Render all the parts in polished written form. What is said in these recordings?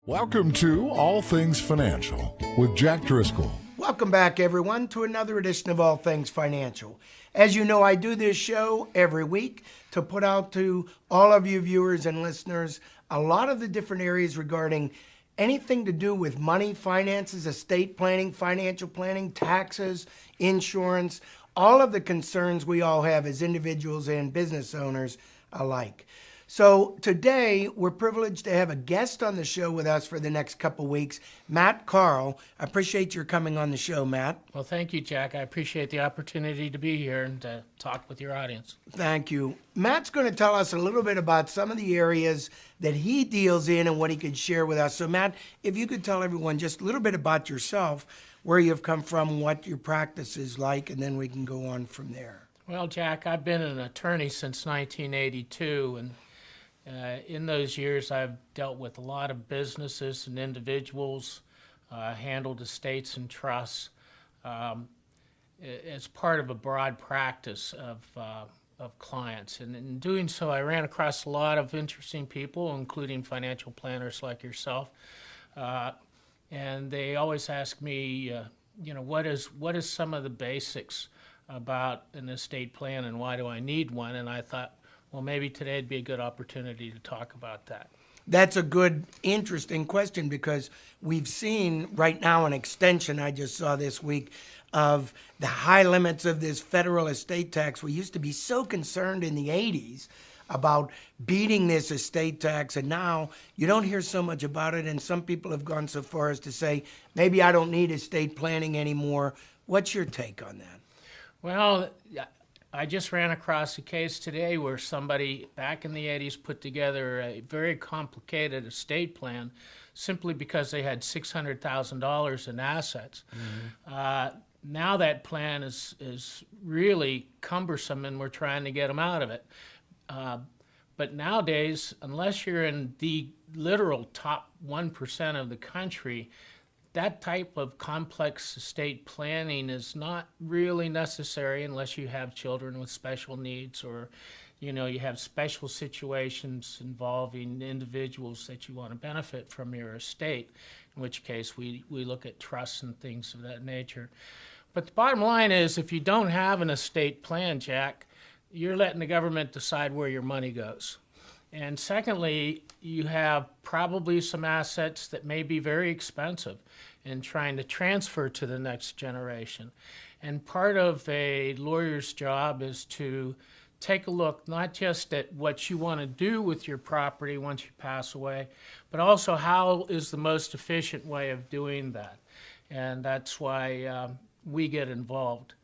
Welcome to All Things Financial with Jack Driscoll. Welcome back, everyone, to another edition of All Things Financial. As you know, I do this show every week to put out to all of you viewers and listeners a lot of the different areas regarding anything to do with money, finances, estate planning, financial planning, taxes, insurance, all of the concerns we all have as individuals and business owners alike. So today, we're privileged to have a guest on the show with us for the next couple weeks, Matt Carl. I appreciate your coming on the show, Matt. Well, thank you, Jack. I appreciate the opportunity to be here and to talk with your audience. Thank you. Matt's going to tell us a little bit about some of the areas that he deals in and what he could share with us. So, Matt, if you could tell everyone just a little bit about yourself, where you've come from, what your practice is like, and then we can go on from there. Well, Jack, I've been an attorney since 1982, and in those years, I've dealt with a lot of businesses and individuals, handled estates and trusts as part of a broad practice of clients. And in doing so, I ran across a lot of interesting people, including financial planners like yourself. And they always ask me, what is some of the basics about an estate plan and why do I need one? And I thought, well, maybe today'd be a good opportunity to talk about that. That's a good, interesting question because we've seen right now an extension I just saw this week of the high limits of this federal estate tax. We used to be so concerned in the 80s about beating this estate tax, and now you don't hear so much about it, and some people have gone so far as to say, maybe I don't need estate planning anymore. What's your take on that? Well, I just ran across a case today where somebody back in the 80s put together a very complicated estate plan simply because they had $600,000 in assets. Mm-hmm. Now that plan is really cumbersome and we're trying to get them out of it. But nowadays, unless you're in the literal top 1% of the country, that type of complex estate planning is not really necessary unless you have children with special needs or, you have special situations involving individuals that you want to benefit from your estate, in which case we look at trusts and things of that nature. But the bottom line is if you don't have an estate plan, Jack, you're letting the government decide where your money goes. And secondly, you have probably some assets that may be very expensive in trying to transfer to the next generation. And part of a lawyer's job is to take a look not just at what you want to do with your property once you pass away, but also how is the most efficient way of doing that. And that's why we get involved.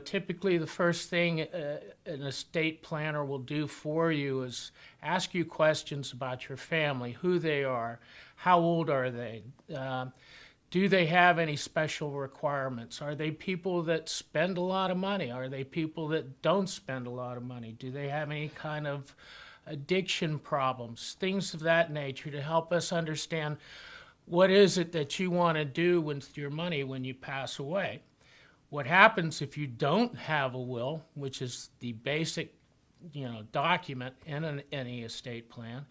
Typically the first thing an estate planner will do for you is ask you questions about your family, who they are, how old are they, do they have any special requirements, are they people that spend a lot of money, are they people that don't spend a lot of money, do they have any kind of addiction problems, things of that nature to help us understand what is it that you want to do with your money when you pass away. What happens if you don't have a will, which is the basic, document in any estate plan,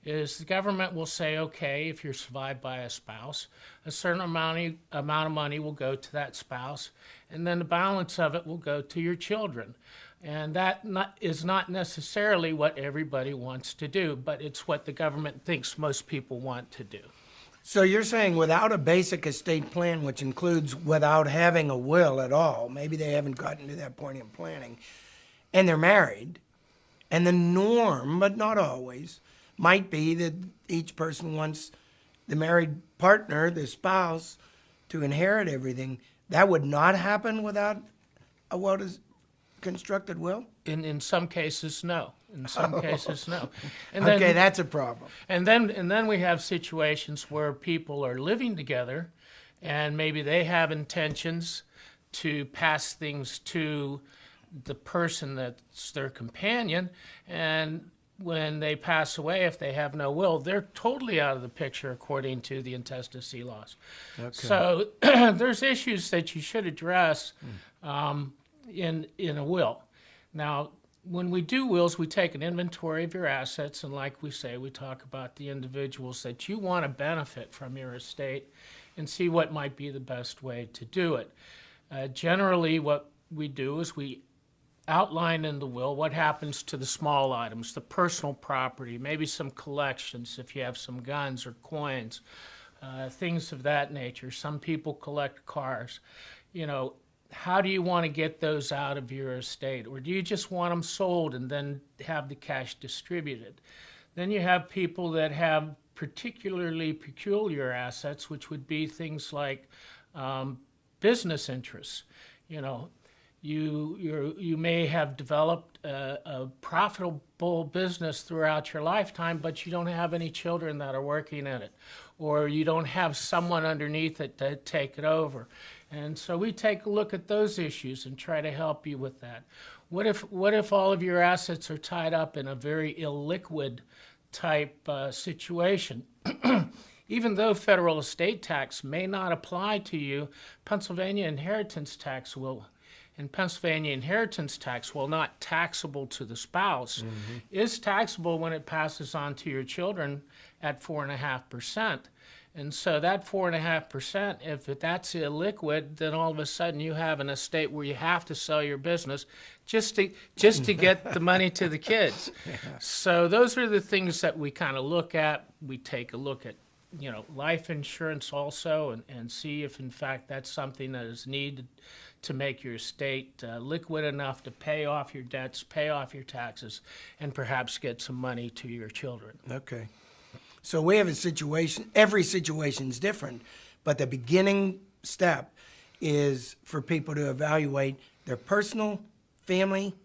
is the government will say, okay, if you're survived by a spouse, a certain amount of money will go to that spouse, and then the balance of it will go to your children. And that is not necessarily what everybody wants to do, but it's what the government thinks most people want to do. So you're saying without a basic estate plan, which includes without having a will at all, maybe they haven't gotten to that point in planning, and they're married, and the norm, but not always, might be that each person wants the married partner, the spouse, to inherit everything. That would not happen without a well-constructed will? In some cases, no. In some cases, no. And okay, then, that's a problem. And then we have situations where people are living together, and maybe they have intentions to pass things to the person that's their companion, and when they pass away, if they have no will, they're totally out of the picture according to the intestacy laws. Okay. So there's issues that you should address in a will. Now, when we do wills, we take an inventory of your assets, and like we say, we talk about the individuals that you want to benefit from your estate and see what might be the best way to do it. Generally, what we do is we outline in the will what happens to the small items, the personal property, maybe some collections if you have some guns or coins, things of that nature. Some people collect cars. How do you want to get those out of your estate? Or do you just want them sold and then have the cash distributed? Then you have people that have particularly peculiar assets, which would be things like business interests. You may have developed a profitable business throughout your lifetime, but you don't have any children that are working in it, or you don't have someone underneath it to take it over. And so we take a look at those issues and try to help you with that. What if all of your assets are tied up in a very illiquid type situation? Even though federal estate tax may not apply to you, Pennsylvania inheritance tax will. And Pennsylvania inheritance tax, while not taxable to the spouse, is taxable when it passes on to your children at 4.5%. And so that 4.5%, if that's illiquid, then all of a sudden you have an estate where you have to sell your business just to get the money to the kids. Yeah. So those are the things that we kind of look at. We take a look at life insurance also and see if in fact that's something that is needed to make your estate liquid enough to pay off your debts, pay off your taxes, and perhaps get some money to your children. Okay. So we have a situation, every situation is different, but the beginning step is for people to evaluate their personal, family,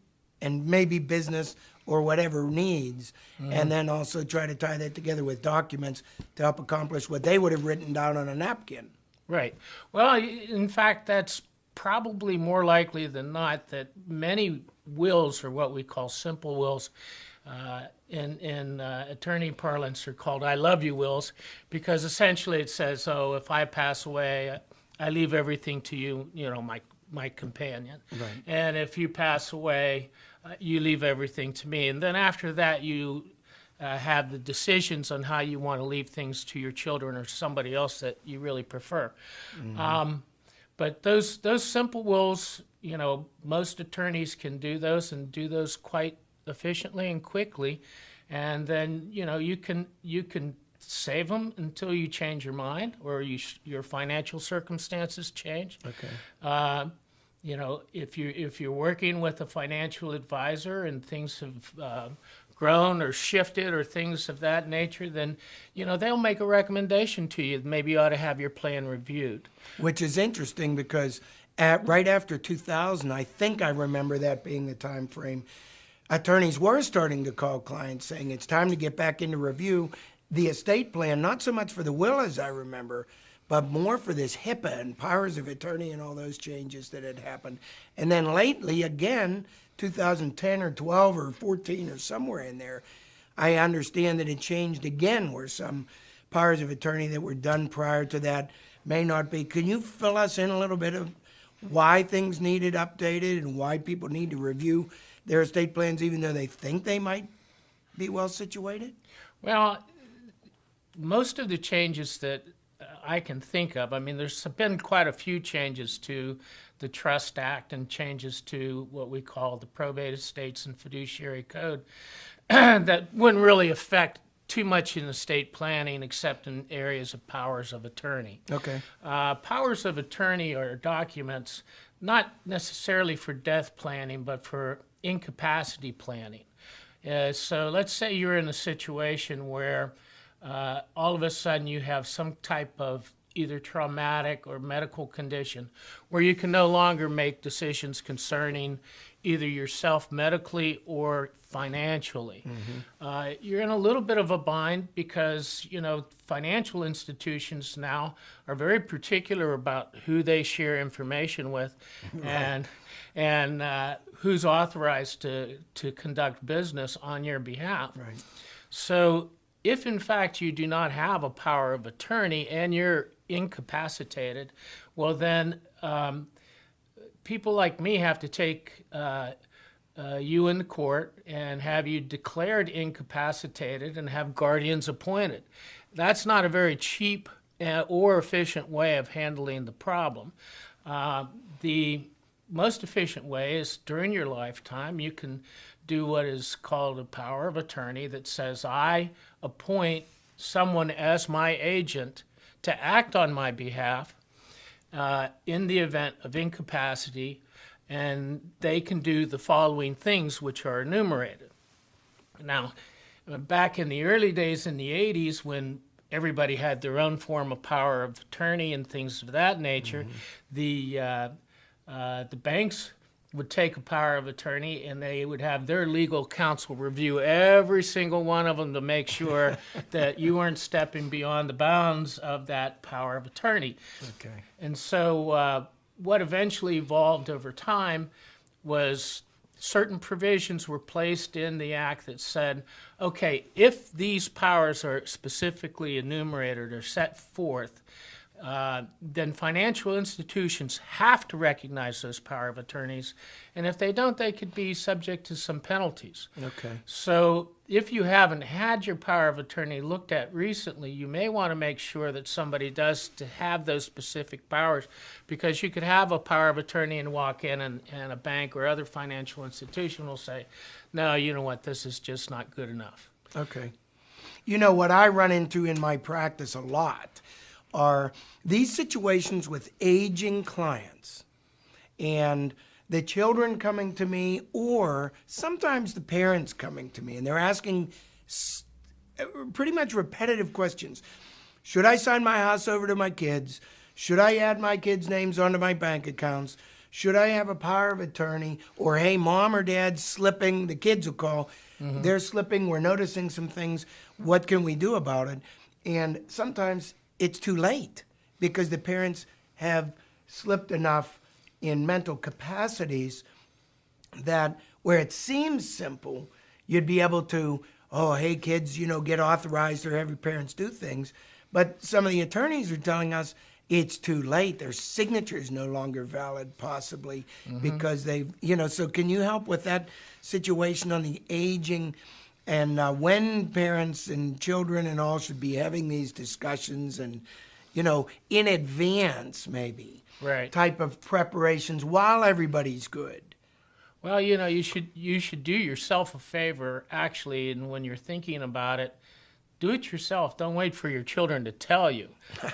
and maybe business or whatever needs, and then also try to tie that together with documents to help accomplish what they would have written down on a napkin. Right. Well, in fact, that's probably more likely than not that many wills, or what we call simple wills, in attorney parlance are called I love you wills, because essentially it says, if I pass away, I leave everything to you, my companion. Right. And if you pass away, you leave everything to me. And then after that, you have the decisions on how you want to leave things to your children or somebody else that you really prefer. But those simple wills, most attorneys can do those and do those quite efficiently and quickly. And then, you can save them until you change your mind or your financial circumstances change. Okay. If you're working with a financial advisor and things have grown or shifted or things of that nature, then they'll make a recommendation to you. Maybe you ought to have your plan reviewed. Which is interesting because right after 2000, I think I remember that being the time frame, attorneys were starting to call clients saying it's time to get back into review the estate plan, not so much for the will as I remember, but more for this HIPAA and powers of attorney and all those changes that had happened. And then lately, again, 2010 or 12 or 14 or somewhere in there, I understand that it changed again where some powers of attorney that were done prior to that may not be. Can you fill us in a little bit of why things needed updated and why people need to review their estate plans even though they think they might be well situated? Well, most of the changes that I can think of, there's been quite a few changes to the Trust Act and changes to what we call the Probate Estates and Fiduciary Code that wouldn't really affect too much in estate planning except in areas of powers of attorney. Okay. Powers of attorney are documents not necessarily for death planning, but for incapacity planning. So let's say you're in a situation where all of a sudden you have some type of either traumatic or medical condition where you can no longer make decisions concerning either yourself medically or financially. You're in a little bit of a bind because, financial institutions now are very particular about who they share information with and who's authorized to conduct business on your behalf. Right. So if in fact you do not have a power of attorney and you're incapacitated, well then people like me have to take you in the court and have you declared incapacitated and have guardians appointed. That's not a very cheap or efficient way of handling the problem. The most efficient way is during your lifetime, you can do what is called a power of attorney that says, I appoint someone as my agent to act on my behalf in the event of incapacity, and they can do the following things which are enumerated. Now, back in the early days in the 80s, when everybody had their own form of power of attorney and things of that nature, the banks would take a power of attorney and they would have their legal counsel review every single one of them to make sure that you weren't stepping beyond the bounds of that power of attorney. Okay. And so what eventually evolved over time was certain provisions were placed in the act that said, okay, if these powers are specifically enumerated or set forth, then financial institutions have to recognize those power of attorneys, and if they don't, they could be subject to some penalties. Okay. So if you haven't had your power of attorney looked at recently, you may want to make sure that somebody does to have those specific powers, because you could have a power of attorney and walk in and a bank or other financial institution will say, no, you know what, this is just not good enough. Okay. You know, what I run into in my practice a lot are these situations with aging clients and the children coming to me, or sometimes the parents coming to me, and they're asking pretty much repetitive questions. Should I sign my house over to my kids? Should I add my kids' names onto my bank accounts? Should I have a power of attorney? Or, hey, mom or dad's slipping, the kids will call, they're slipping, we're noticing some things, what can we do about it? And sometimes it's too late because the parents have slipped enough in mental capacities that where it seems simple, you'd be able to, oh, hey, kids, you know, get authorized or have your parents do things. But some of the attorneys are telling us it's too late. Their signature is no longer valid, possibly, because they've, you know, so can you help with that situation on the aging and when parents and children and all should be having these discussions and, you know, in advance maybe, Right. type of preparations while everybody's good? Well, you know, you should do yourself a favor, actually, and when you're thinking about it, do it yourself. Don't wait for your children to tell you,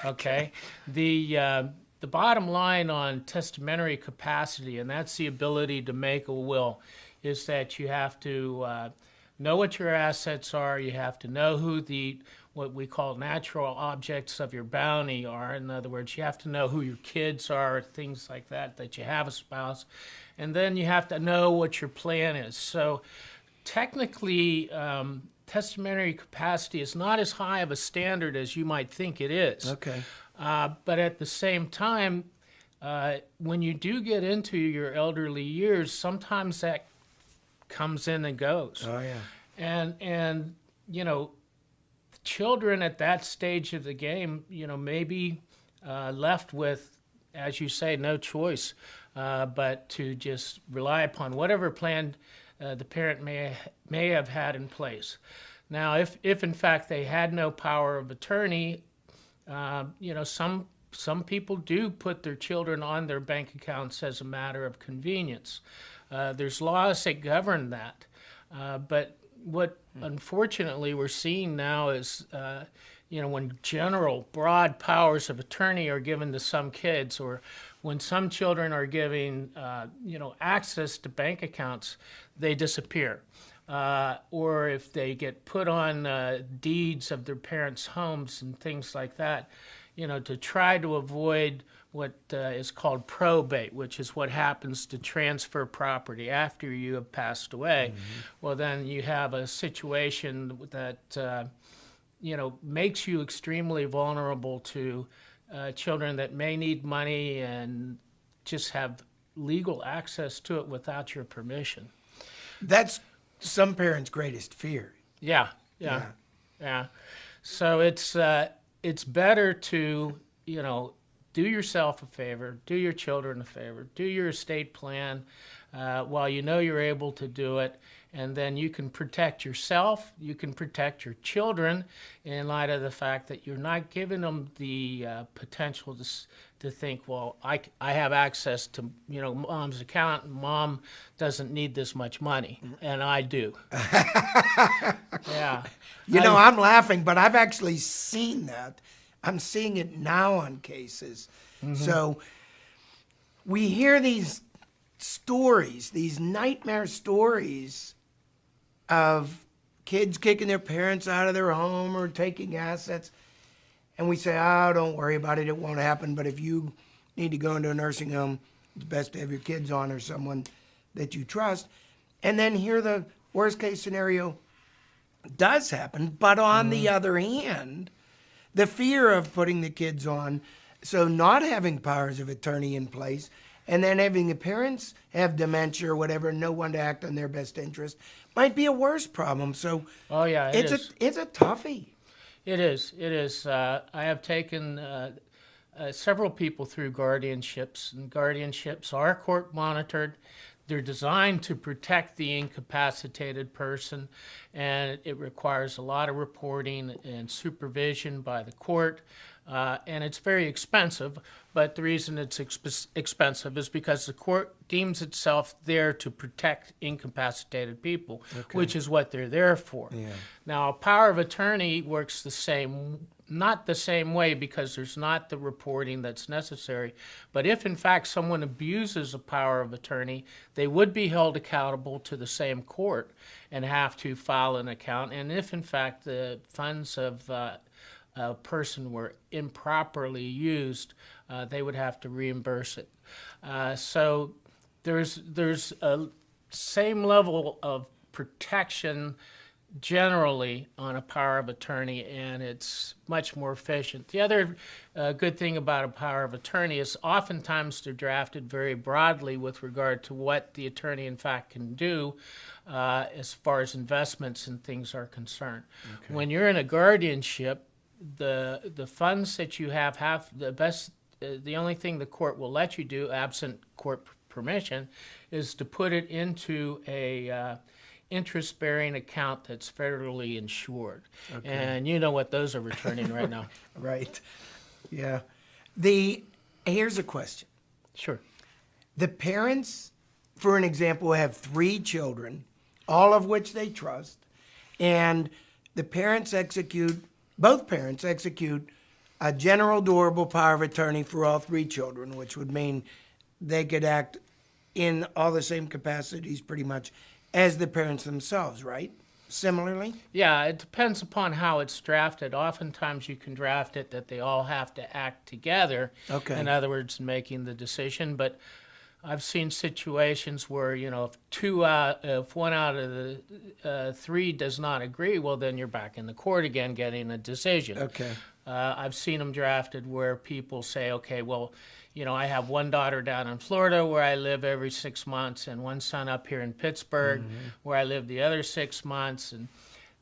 okay? The bottom line on testamentary capacity, and that's the ability to make a will, is that you have to know what your assets are. You have to know who what we call natural objects of your bounty are. In other words, you have to know who your kids are, things like that, that you have a spouse. And then you have to know what your plan is. So technically, testamentary capacity is not as high of a standard as you might think it is. Okay. But at the same time, when you do get into your elderly years, sometimes that comes in and goes. Oh, yeah. And you know, children at that stage of the game, you know, may be left with, as you say, no choice but to just rely upon whatever plan the parent may have had in place. Now, if in fact they had no power of attorney, you know, some people do put their children on their bank accounts as a matter of convenience. There's laws that govern that, but what unfortunately we're seeing now is, you know, when general broad powers of attorney are given to some kids, or when some children are giving, you know, access to bank accounts, they disappear. Or if they get put on deeds of their parents' homes and things like that, you know, to try to avoid what is called probate, which is what happens to transfer property after you have passed away. Well, then you have a situation that, you know, makes you extremely vulnerable to children that may need money and just have legal access to it without your permission. That's some parents' greatest fear. Yeah. So it's better to, you know, do yourself a favor, do your children a favor, do your estate plan, while you know you're able to do it, and then you can protect yourself, you can protect your children in light of the fact that you're not giving them the potential to think, well, I have access to, mom's account, and mom doesn't need this much money, and I do. Yeah. I'm laughing, but I've actually seen that. I'm seeing it now on cases. Mm-hmm. So we hear these stories, these nightmare stories of kids kicking their parents out of their home or taking assets. And we say, oh, don't worry about it. It won't happen. But if you need to go into a nursing home, it's best to have your kids on or someone that you trust. And then here the worst case scenario does happen. But on the other hand, the fear of putting the kids on, so not having powers of attorney in place, and then having the parents have dementia or whatever, no one to act on their best interest, might be a worse problem. So it's a toughie. It is. I have taken several people through guardianships, and guardianships are court monitored. They're designed to protect the incapacitated person, and it requires a lot of reporting and supervision by the court. And it's very expensive, but the reason it's expensive is because the court deems itself there to protect incapacitated people, which is what they're there for. Yeah. Now, a power of attorney works not the same way because there's not the reporting that's necessary. But if, in fact, someone abuses a power of attorney, they would be held accountable to the same court and have to file an account. And if, in fact, the funds of a person were improperly used, they would have to reimburse it. So there's a same level of protection generally on a power of attorney, and it's much more efficient. The other good thing about a power of attorney is oftentimes they're drafted very broadly with regard to what the attorney in fact can do as far as investments and things are concerned. Okay. When you're in a guardianship, the funds that you have the only thing the court will let you do, absent court permission, is to put it into a interest-bearing account that's federally insured. Okay. And you know what those are returning right now. Right. Yeah. Here's a question. Sure. The parents, for an example, have 3 children, all of which they trust, and both parents execute a general durable power of attorney for all 3 children, which would mean they could act in all the same capacities pretty much as the parents themselves, right? Similarly? Yeah, it depends upon how it's drafted. Oftentimes you can draft it that they all have to act together. Okay. In other words, making the decision. But I've seen situations where, if one out of the 3 does not agree, well, then you're back in the court again getting a decision. Okay. I've seen them drafted where people say, okay, well, I have one daughter down in Florida where I live every 6 months, and one son up here in Pittsburgh where I live the other 6 months, and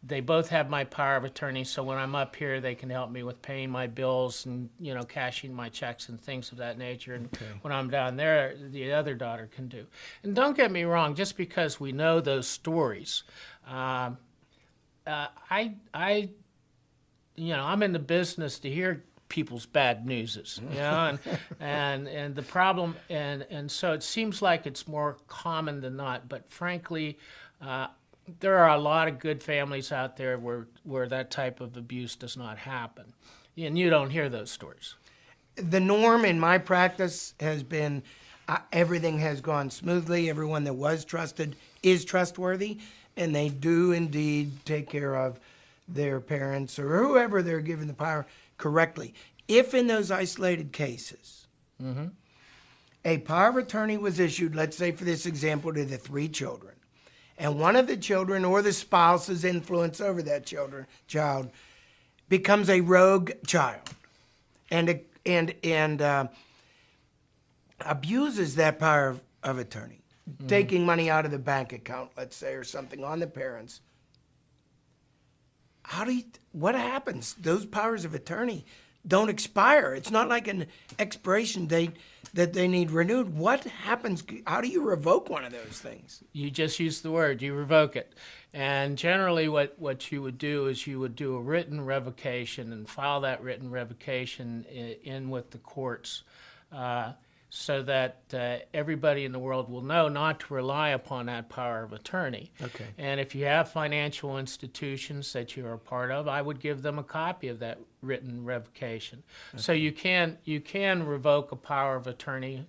they both have my power of attorney, so when I'm up here, they can help me with paying my bills and, cashing my checks and things of that nature. And when I'm down there, the other daughter can do. And don't get me wrong, just because we know those stories, I'm in the business to hear people's bad newses, and the problem, and so it seems like it's more common than not, but frankly, there are a lot of good families out there where that type of abuse does not happen, and you don't hear those stories. The norm in my practice has been everything has gone smoothly. Everyone that was trusted is trustworthy, and they do indeed take care of their parents or whoever they're given the power correctly. If in those isolated cases, a power of attorney was issued, let's say for this example, to the 3 children, and one of the children or the spouse's influence over that child becomes a rogue child and abuses that power of attorney, taking money out of the bank account, let's say, or something on the parents, what happens? Those powers of attorney, don't expire. It's not like an expiration date that they need renewed. What happens? How do you revoke one of those things? You just use the word, you revoke it. And generally what you would do is you would do a written revocation and file that written revocation in with the courts so that everybody in the world will know not to rely upon that power of attorney. Okay. And if you have financial institutions that you are a part of, I would give them a copy of that written revocation. Okay. So you can revoke a power of attorney,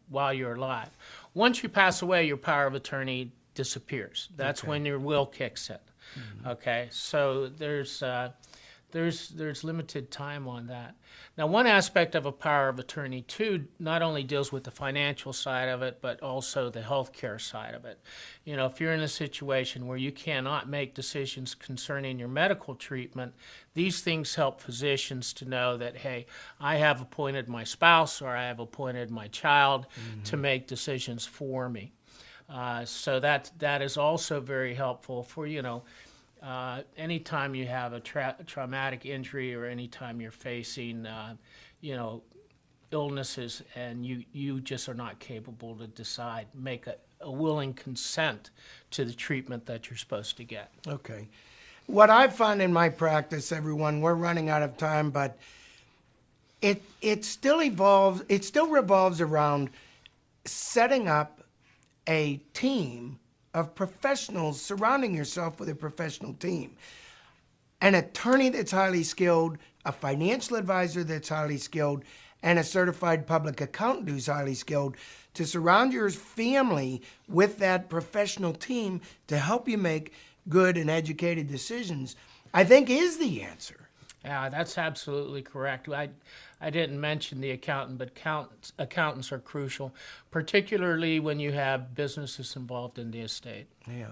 while you're alive. Once you pass away, your power of attorney disappears. That's when your will kicks in. Mm-hmm. Okay, so there's limited time on that. Now, one aspect of a power of attorney, too, not only deals with the financial side of it, but also the healthcare side of it. If you're in a situation where you cannot make decisions concerning your medical treatment, these things help physicians to know that, hey, I have appointed my spouse or I have appointed my child to make decisions for me. So that is also very helpful for, anytime you have a traumatic injury or anytime you're facing, illnesses and you just are not capable to decide, make a willing consent to the treatment that you're supposed to get. Okay. What I've found in my practice, everyone, we're running out of time, but it still revolves around setting up a team of professionals, surrounding yourself with a professional team. An attorney that's highly skilled, a financial advisor that's highly skilled, and a certified public accountant who's highly skilled, to surround your family with that professional team to help you make good and educated decisions, I think is the answer. Yeah, that's absolutely correct. I didn't mention the accountant, but accountants are crucial, particularly when you have businesses involved in the estate. Yeah.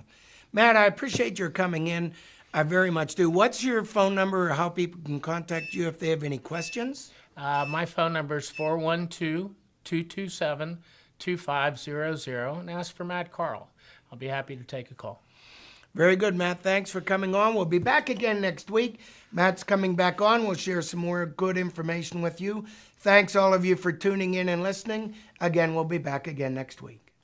Matt, I appreciate your coming in. I very much do. What's your phone number or how people can contact you if they have any questions? My phone number is 412-227-2500, and ask for Matt Carl. I'll be happy to take a call. Very good, Matt. Thanks for coming on. We'll be back again next week. Matt's coming back on. We'll share some more good information with you. Thanks, all of you, for tuning in and listening. Again, we'll be back again next week.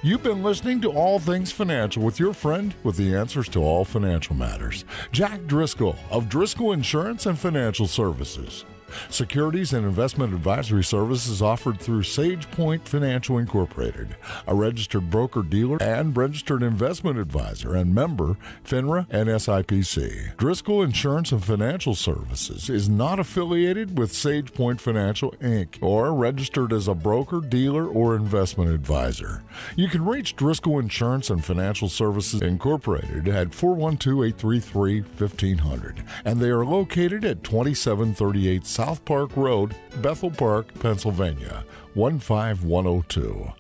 You've been listening to All Things Financial with your friend with the answers to all financial matters, Jack Driscoll of Driscoll Insurance and Financial Services. Securities and investment advisory services offered through Sage Point Financial Incorporated, a registered broker-dealer and registered investment advisor and member FINRA and SIPC. Driscoll Insurance and Financial Services is not affiliated with Sage Point Financial, Inc. or registered as a broker, dealer, or investment advisor. You can reach Driscoll Insurance and Financial Services Incorporated at 412-833-1500, and they are located at 2738 South Park Road, Bethel Park, Pennsylvania, 15102.